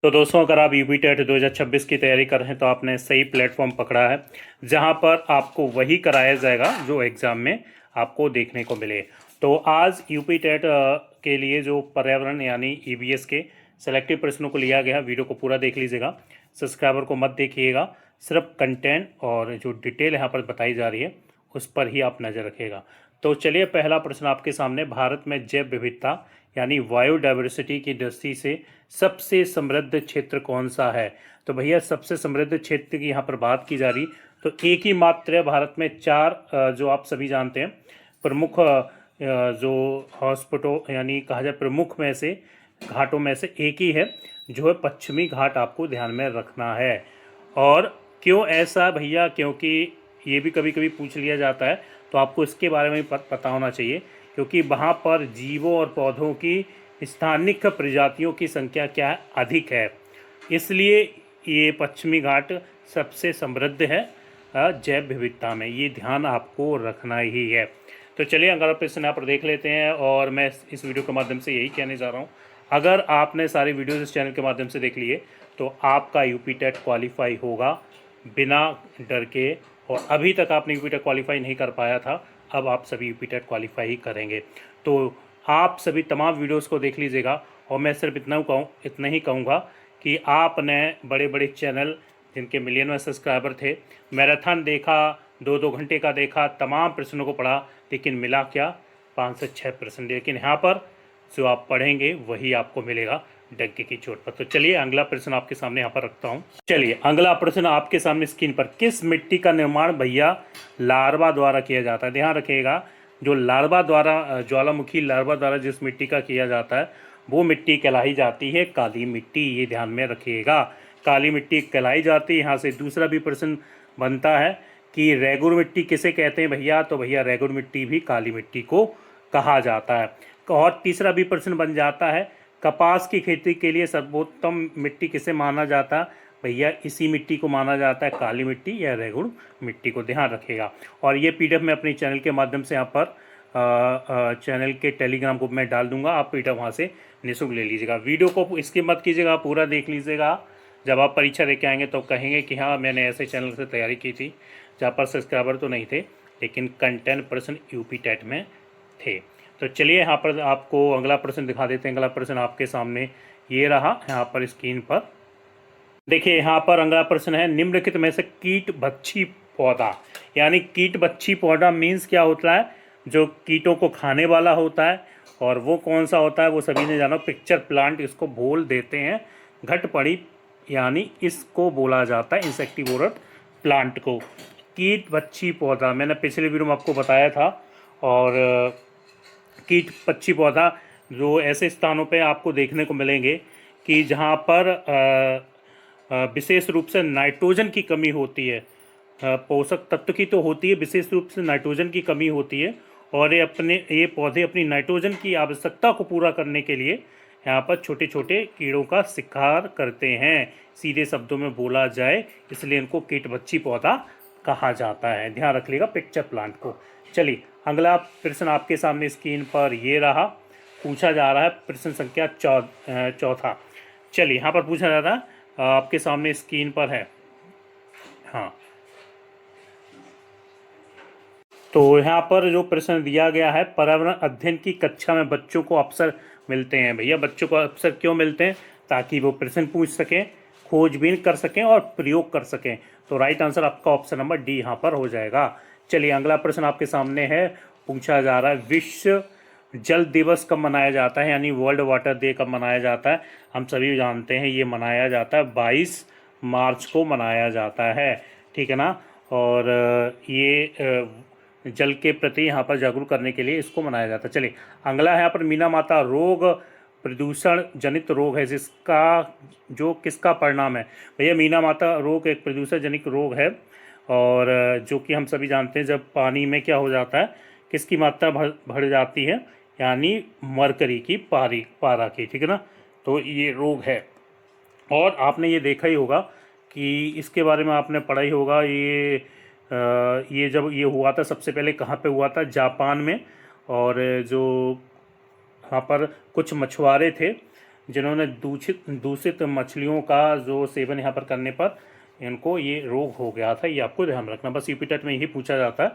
तो दोस्तों, अगर आप यूपी टेट 2026 की तैयारी कर रहे हैं तो आपने सही प्लेटफॉर्म पकड़ा है, जहां पर आपको वही कराया जाएगा जो एग्ज़ाम में आपको देखने को मिले। तो आज यूपी टेट के लिए जो पर्यावरण यानी ईवीएस के सेलेक्टिव प्रश्नों को लिया गया, वीडियो को पूरा देख लीजिएगा। सब्सक्राइबर को मत देखिएगा, सिर्फ कंटेंट और जो डिटेल यहाँ पर बताई जा रही है उस पर ही आप नज़र रखिएगा। तो चलिए, पहला प्रश्न आपके सामने, भारत में जैव विविधता यानी बायोडायवर्सिटी की दृष्टि से सबसे समृद्ध क्षेत्र कौन सा है? तो भैया, सबसे समृद्ध क्षेत्र की यहाँ पर बात की जा रही, तो एक ही मात्र है भारत में। चार जो आप सभी जानते हैं प्रमुख जो हॉस्पिटल यानी कहा जाए प्रमुख में से घाटों में से एक ही है, जो है पश्चिमी घाट। आपको ध्यान में रखना है। और क्यों ऐसा भैया? क्योंकि ये भी कभी कभी पूछ लिया जाता है, तो आपको इसके बारे में पता होना चाहिए, क्योंकि वहाँ पर जीवों और पौधों की स्थानिक प्रजातियों की संख्या क्या अधिक है, इसलिए ये पश्चिमी घाट सबसे समृद्ध है जैव विविधता में। ये ध्यान आपको रखना ही है। तो चलिए, अगला प्रश्न यहाँ पर देख लेते हैं। और मैं इस वीडियो के माध्यम से यही कहने जा रहा हूँ, अगर आपने सारी वीडियोज़ इस चैनल के माध्यम से देख लिए तो आपका यूपी टेट क्वालिफाई होगा बिना डर के। और अभी तक आपने यूपी टेट क्वालिफाई नहीं कर पाया था, अब आप सभी यूपी टेट क्वालिफाई ही करेंगे। तो आप सभी तमाम वीडियोस को देख लीजिएगा। और मैं सिर्फ इतना ही कहूँगा कि आपने बड़े बड़े चैनल जिनके मिलियन में सब्सक्राइबर थे, मैराथन देखा, 2-2 घंटे का देखा, तमाम प्रश्नों को पढ़ा, लेकिन मिला क्या? 5 से 6 प्रश्न। लेकिन यहाँ पर जो आप पढ़ेंगे वही आपको मिलेगा डंके की चोट पर। तो चलिए, अगला प्रश्न आपके सामने यहाँ पर रखता हूँ। चलिए, अगला प्रश्न आपके सामने स्क्रीन पर, किस मिट्टी का निर्माण भैया लार्वा द्वारा किया जाता है? ध्यान रखिएगा, जो लार्वा द्वारा, ज्वालामुखी लार्वा द्वारा जिस मिट्टी का किया जाता है वो मिट्टी कहलाई जाती है काली मिट्टी। ये ध्यान में रखिएगा, काली मिट्टी कहलाई जाती है। यहाँ से दूसरा भी प्रश्न बनता है कि रेगुर मिट्टी किसे कहते हैं भैया? तो भैया, रेगुर मिट्टी भी काली मिट्टी को कहा जाता है। और तीसरा भी प्रश्न बन जाता है, कपास की खेती के लिए सर्वोत्तम मिट्टी किसे माना जाता है? भैया, इसी मिट्टी को माना जाता है काली मिट्टी या रेगुड़ मिट्टी को। ध्यान रखिएगा। और ये पीडीएफ मैं अपने चैनल के माध्यम से यहाँ पर चैनल के टेलीग्राम ग्रुप में डाल दूंगा, आप पीडीएफ वहाँ से निःशुल्क ले लीजिएगा। वीडियो को स्किप मत कीजिएगा, पूरा देख लीजिएगा। जब आप परीक्षा दे के आएंगे तो कहेंगे कि हाँ, मैंने ऐसे चैनल से तैयारी की थी जहाँ पर सब्सक्राइबर तो नहीं थे लेकिन कंटेंट पर्सन यूपी टेट में थे। तो चलिए, यहाँ पर आपको अगला प्रश्न दिखा देते हैं। अगला प्रश्न आपके सामने ये रहा, यहाँ पर स्क्रीन पर देखिए। यहाँ पर अगला प्रश्न है, निम्नलिखित में से कीट भक्षी पौधा, यानी कीट भक्षी पौधा मीन्स क्या होता है? जो कीटों को खाने वाला होता है। और वो कौन सा होता है वो सभी ने जाना, पिक्चर प्लांट इसको बोल देते हैं, घटपड़ी, यानी इसको बोला जाता है इंसेक्टिवोरस प्लांट को। कीट भक्षी पौधा मैंने पिछले वीडियो में आपको बताया था। और कीट पक्षी पौधा जो ऐसे स्थानों पे आपको देखने को मिलेंगे कि जहाँ पर विशेष रूप से नाइट्रोजन की कमी होती है। पोषक तत्व की तो होती है, विशेष रूप से नाइट्रोजन की कमी होती है। और ये पौधे अपनी नाइट्रोजन की आवश्यकता को पूरा करने के लिए यहाँ पर छोटे छोटे कीड़ों का शिकार करते हैं, सीधे शब्दों में बोला जाए, इसलिए इनको कीटभक्षी पौधा कहा जाता है। ध्यान रख लीजिएगा पिक्चर प्लांट को। चलिए, अगला प्रश्न आपके सामने स्क्रीन पर ये रहा, पूछा जा रहा है प्रश्न संख्या चौथा। चलिए, यहाँ पर पूछा जा रहा है, आपके सामने स्क्रीन पर है। हाँ, तो यहाँ पर जो प्रश्न दिया गया है, पर्यावरण अध्ययन की कक्षा में बच्चों को अवसर मिलते हैं। भैया, बच्चों को अवसर क्यों मिलते हैं? ताकि वो प्रश्न पूछ सकें, खोजबीन कर सकें और प्रयोग कर सकें। तो राइट आंसर आपका ऑप्शन नंबर डी यहाँ पर हो जाएगा। चलिए, अगला प्रश्न आपके सामने है, पूछा जा रहा है, विश्व जल दिवस कब मनाया जाता है, यानी वर्ल्ड वाटर डे कब मनाया जाता है? हम सभी जानते हैं ये मनाया जाता है 22 मार्च को मनाया जाता है, ठीक है ना। और ये जल के प्रति यहाँ पर जागरूक करने के लिए इसको मनाया जाता है। चलिए, अगला है यहाँ पर, मीना माता रोग प्रदूषण जनित रोग है जिसका जो किसका परिणाम है? भैया, मीना माता रोग एक प्रदूषण जनित रोग है, और जो कि हम सभी जानते हैं, जब पानी में क्या हो जाता है, किसकी मात्रा बढ़ जाती है, यानी मरकरी की पारा की, ठीक है ना। तो ये रोग है। और आपने ये देखा ही होगा कि इसके बारे में आपने पढ़ा ही होगा, ये जब ये हुआ था सबसे पहले कहाँ पे हुआ था? जापान में। और जो वहाँ पर कुछ मछुआरे थे जिन्होंने दूषित मछलियों का जो सेवन यहाँ पर करने पर इनको ये रोग हो गया था। ये आपको ध्यान रखना, बस यूपी टेट में यही पूछा जाता है,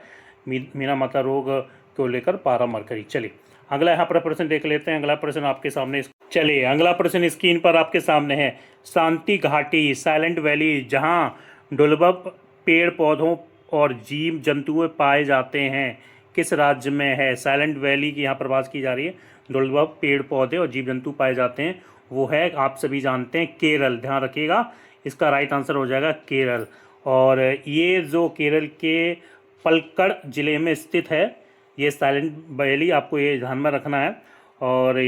मीना माता रोग को लेकर पारा मरकरी। चलिए अगला यहाँ पर प्रश्न देख लेते हैं। अगला प्रश्न आपके सामने, चलिए अगला प्रश्न स्क्रीन पर आपके सामने है। शांति घाटी साइलेंट वैली जहाँ दुर्लभ पेड़ पौधों और जीव जंतु पाए जाते हैं, किस राज्य में है? साइलेंट वैली की यहाँ पर बात की जा रही है, दुर्लभ पेड़ पौधे और जीव जंतु पाए जाते हैं, वो है आप सभी जानते हैं केरल। ध्यान रखिएगा, इसका राइट आंसर हो जाएगा केरल। और ये जो केरल के पलक्कड़ ज़िले में स्थित है ये साइलेंट वैली, आपको ये ध्यान में रखना है। और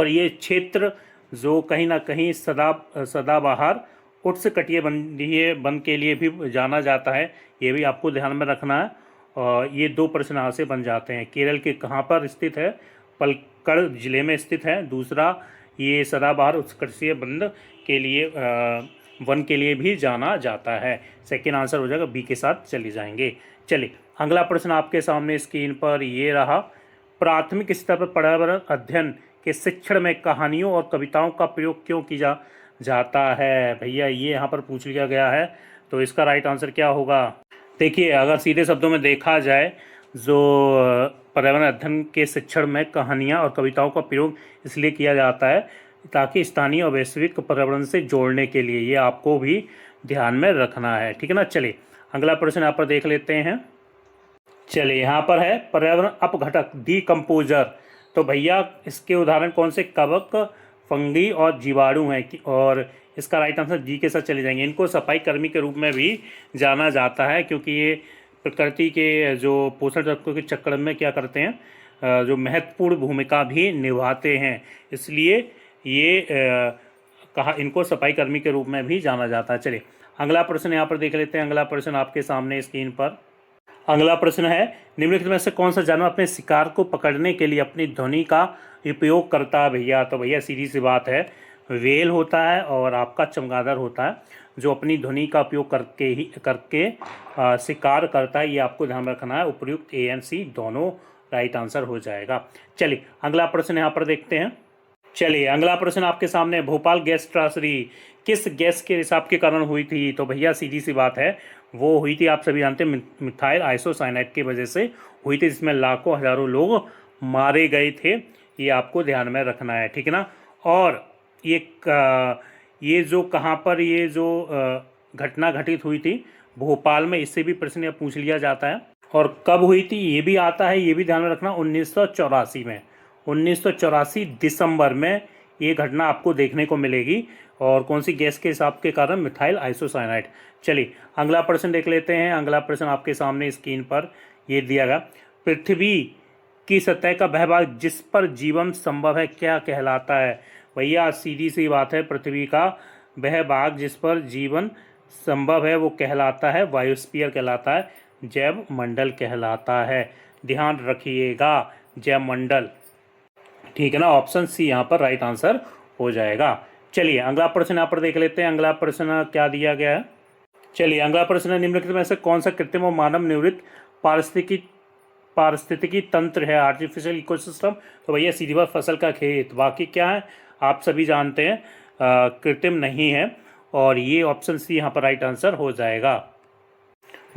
ये क्षेत्र जो कहीं ना कहीं सदाबहार उष्णकटिबंधीय वन के लिए भी जाना जाता है, ये भी आपको ध्यान में रखना है। और ये 2 प्रश्न यहाँ से बन जाते हैं। केरल के कहाँ पर स्थित है? पलक्कड़ ज़िले में स्थित है। दूसरा, ये सदाबहार उष्णकटिबंधीय वन के लिए भी जाना जाता है। सेकेंड आंसर हो जाएगा बी के साथ चले जाएंगे। चलिए अगला प्रश्न आपके सामने स्क्रीन पर ये रहा। प्राथमिक स्तर पर पर्यावरण अध्ययन के शिक्षण में कहानियों और कविताओं का प्रयोग क्यों किया जाता है? भैया ये यहाँ पर पूछ लिया गया है, तो इसका राइट आंसर क्या होगा? देखिए, अगर सीधे शब्दों में देखा जाए, जो पर्यावरण अध्ययन के शिक्षण में कहानियाँ और कविताओं का प्रयोग इसलिए किया जाता है ताकि स्थानीय और वैश्विक पर्यावरण से जोड़ने के लिए, ये आपको भी ध्यान में रखना है, ठीक है ना। चलिए अगला प्रश्न यहाँ पर देख लेते हैं। चलिए यहाँ पर है पर्यावरण अपघटक डीकम्पोजर। तो भैया इसके उदाहरण कौन से? कवक, फंगी और जीवाणु हैं। और इसका राइट आंसर जी के साथ चले जाएंगे। इनको सफाई कर्मी के रूप में भी जाना जाता है क्योंकि ये प्रकृति के जो पोषण तत्वों के चक्र में क्या करते हैं, जो महत्वपूर्ण भूमिका भी निभाते हैं, इसलिए ये इनको सफाई कर्मी के रूप में भी जाना जाता है। चलिए अगला प्रश्न यहाँ पर देख लेते हैं। अगला प्रश्न आपके सामने स्क्रीन पर। अगला प्रश्न है, निम्नलिखित में से कौन सा जानवर अपने शिकार को पकड़ने के लिए अपनी ध्वनि का उपयोग करता है? भैया तो भैया सीधी सी बात है, व्हेल होता है और आपका चमगादड़ होता है जो अपनी ध्वनि का उपयोग करके शिकार करता है। ये आपको ध्यान रखना है। उपयुक्त ए एंड सी दोनों राइट आंसर हो जाएगा। चलिए अगला प्रश्न यहाँ पर देखते हैं। चलिए अगला प्रश्न आपके सामने, भोपाल गैस त्रासदी किस गैस के रिसाव के कारण हुई थी? तो भैया सीधी सी बात है, वो हुई थी, आप सभी जानते हैं, मिथाइल आइसोसाइनाइड की वजह से हुई थी, जिसमें लाखों हजारों लोग मारे गए थे। ये आपको ध्यान में रखना है, ठीक है ना। और ये जो कहाँ पर ये जो घटना घटित हुई थी भोपाल में, इससे भी प्रश्न पूछ लिया जाता है। और कब हुई थी ये भी आता है, ये भी ध्यान में रखना। 1984 में, 1984 दिसंबर में ये घटना आपको देखने को मिलेगी। और कौन सी गैस के हिसाब के कारण? Methyl isocyanide. चलिए अगला प्रश्न देख लेते हैं। अगला प्रश्न आपके सामने स्क्रीन पर ये दिया गया, पृथ्वी की सतह का वह भाग जिस पर जीवन संभव है क्या कहलाता है? भैया सीधी सी बात है, पृथ्वी का वह भाग जिस पर जीवन संभव है वो कहलाता है बायोस्फीयर कहलाता है, जैव मंडल कहलाता है। ध्यान रखिएगा, जैव मंडल, ठीक है ना। ऑप्शन सी यहाँ पर राइट आंसर हो जाएगा। चलिए अगला प्रश्न यहाँ पर देख लेते हैं। अगला प्रश्न क्या दिया गया है? चलिए अगला प्रश्न, निम्नलिखित में से कौन सा कृत्रिम और मानव निर्मित पारिस्थितिकी तंत्र है? Artificial ecosystem. तो भैया सीधी बात, फसल का खेत। बाकी क्या है आप सभी जानते हैं, कृत्रिम नहीं है। और ये ऑप्शन सी यहाँ पर राइट आंसर हो जाएगा।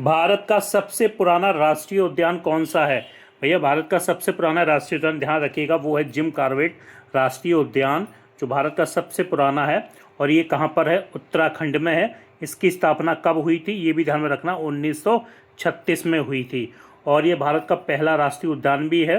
भारत का सबसे पुराना राष्ट्रीय उद्यान कौन सा है? भैया भारत का सबसे पुराना राष्ट्रीय उद्यान, ध्यान रखिएगा, वो है जिम कॉर्बेट राष्ट्रीय उद्यान, जो भारत का सबसे पुराना है। और ये कहाँ पर है? उत्तराखंड में है। इसकी स्थापना कब हुई थी ये भी ध्यान में रखना, 1936 में हुई थी। और ये भारत का पहला राष्ट्रीय उद्यान भी है,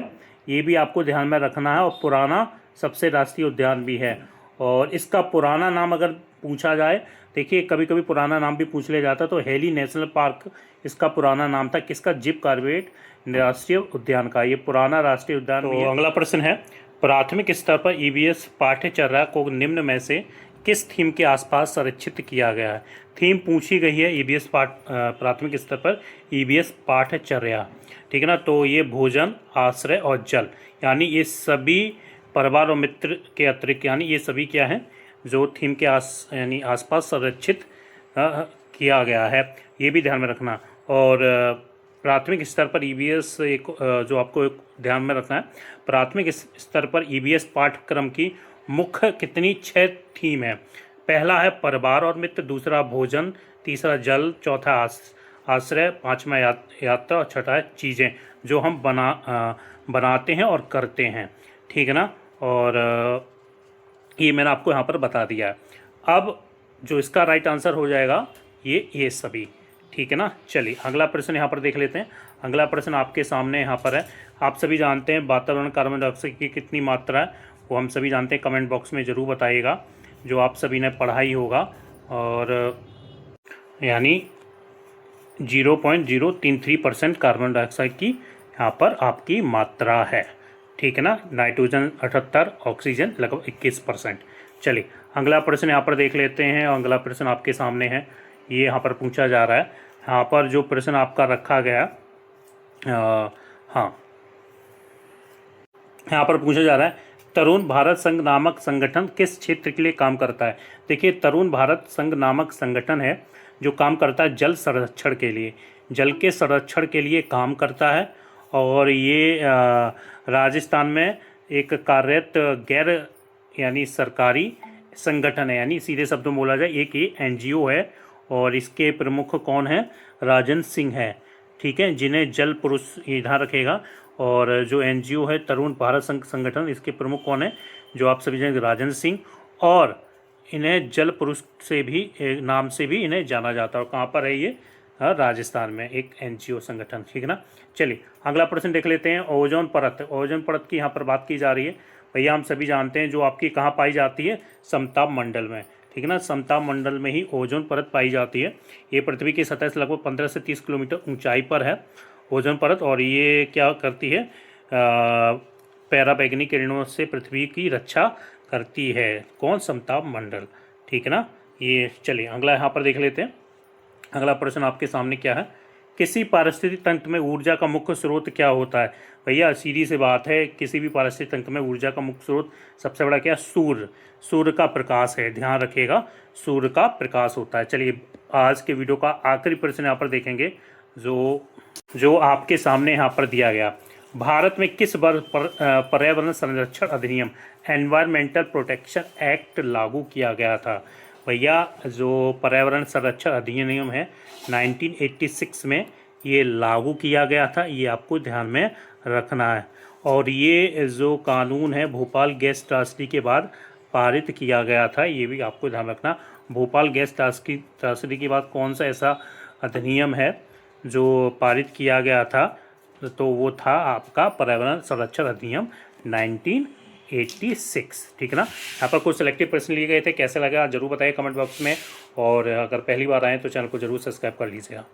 ये भी आपको ध्यान में रखना है। और पुराना सबसे राष्ट्रीय उद्यान भी है। और इसका पुराना नाम अगर पूछा जाए, देखिए कभी कभी पुराना नाम भी पूछ लिया जाता, तो हेली नेशनल पार्क इसका पुराना नाम था। किसका? जिम कॉर्बेट राष्ट्रीय उद्यान का, ये पुराना राष्ट्रीय उद्यान। तो अगला प्रश्न है, प्राथमिक स्तर पर ईबीएस पाठ्यचर्या को निम्न में से किस थीम के आसपास संरक्षित किया गया है? थीम पूछी गई है ईबीएस प्राथमिक स्तर पर ईबीएस पाठ्यचर्या, ठीक है ना। तो ये भोजन, आश्रय और जल, यानी ये सभी परिवार और मित्र के अतिरिक्त, यानी ये सभी क्या हैं जो थीम के यानी आसपास संरक्षित किया गया है, ये भी ध्यान में रखना। और प्राथमिक स्तर पर ईबीएस जो आपको ध्यान में रखना है, प्राथमिक स्तर पर ईबीएस पाठ्यक्रम की मुख्य कितनी 6 थीम है। पहला है परिवार और मित्र, दूसरा भोजन, तीसरा जल, चौथा आश्रय, पांचवा यात्रा और छठा है चीज़ें जो हम बनाते हैं और करते हैं। ठीक है ना। और ये मैंने आपको यहाँ पर बता दिया है। अब जो इसका राइट आंसर हो जाएगा ये सभी। ठीक है ना। चलिए अगला प्रश्न यहाँ पर देख लेते हैं। अगला प्रश्न आपके सामने यहाँ पर है। आप सभी जानते हैं वातावरण कार्बन डाइऑक्साइड की कितनी मात्रा है, वो हम सभी जानते हैं। कमेंट बॉक्स में ज़रूर बताइएगा, जो आप सभी ने पढ़ा ही होगा। और यानी 0.033% कार्बन डाइऑक्साइड की यहाँ पर आपकी मात्रा है। ठीक है ना। नाइट्रोजन 78, ऑक्सीजन लगभग 21%। चलिए अगला प्रश्न यहाँ पर देख लेते हैं। अगला प्रश्न आपके सामने है, ये यहाँ पर पूछा जा रहा है। यहाँ पर जो प्रश्न आपका रखा गया हाँ, यहाँ पर पूछा जा रहा है, तरुण भारत संघ नामक संगठन किस क्षेत्र के लिए काम करता है। देखिए, तरुण भारत संघ नामक संगठन है जो काम करता है जल संरक्षण के लिए, जल के संरक्षण के लिए काम करता है। और ये राजस्थान में एक कार्यरत गैर यानी सरकारी संगठन है, यानी सीधे शब्दों में बोला जाए एक ये NGO है। और इसके प्रमुख कौन है, राजन सिंह है। ठीक है, जिन्हें जल पुरुष ये ध्यान रखेगा। और जो NGO है तरुण भारत संघ संगठन, इसके प्रमुख कौन है, जो आप सभी जानेंगे, राजन सिंह। और इन्हें जल पुरुष से भी नाम से भी इन्हें जाना जाता है। और कहाँ पर है ये, राजस्थान में एक NGO संगठन। ठीक है ना। चलिए अगला प्रश्न देख लेते हैं। ओजोन परत, ओजोन परत की यहाँ पर बात की जा रही है। भैया हम सभी जानते हैं जो आपकी कहाँ पाई जाती है, समताप मंडल में। ठीक है ना। समताप मंडल में ही ओजोन परत पाई जाती है। ये पृथ्वी की सतह से लगभग 15 से 30 किलोमीटर ऊंचाई पर है ओजोन परत। और ये क्या करती है, पैराबैंगनी किरणों से पृथ्वी की रक्षा करती है। कौन, समताप मंडल। ठीक है ना। ये चलिए अगला यहाँ पर देख लेते हैं। अगला प्रश्न आपके सामने क्या है, किसी पारिस्थितिक तंत्र में ऊर्जा का मुख्य स्रोत क्या होता है। भैया सीधी सी बात है, किसी भी पारिस्थितिक तंत्र में ऊर्जा का मुख्य स्रोत सबसे बड़ा क्या, सूर्य, सूर्य का प्रकाश है। ध्यान रखिएगा, सूर्य का प्रकाश होता है। चलिए आज के वीडियो का आखिरी प्रश्न यहाँ पर देखेंगे, जो आपके सामने यहाँ पर दिया गया। भारत में किस वर्ष पर पर्यावरण संरक्षण अधिनियम, एनवायरमेंटल प्रोटेक्शन एक्ट लागू किया गया था। भैया जो पर्यावरण संरक्षण अधिनियम है 1986 में ये लागू किया गया था, ये आपको ध्यान में रखना है। और ये जो कानून है भोपाल गैस त्रासदी के बाद पारित किया गया था, ये भी आपको ध्यान रखना। भोपाल गैस त्रासदी के बाद कौन सा ऐसा अधिनियम है जो पारित किया गया था, तो वो था आपका पर्यावरण संरक्षण अधिनियम 1986। ठीक है ना। यहाँ पर कुछ सिलेक्टिव प्रश्न लिए गए थे, कैसे लगा जरूर बताइए कमेंट बॉक्स में। और अगर पहली बार आए तो चैनल को जरूर सब्सक्राइब कर लीजिएगा।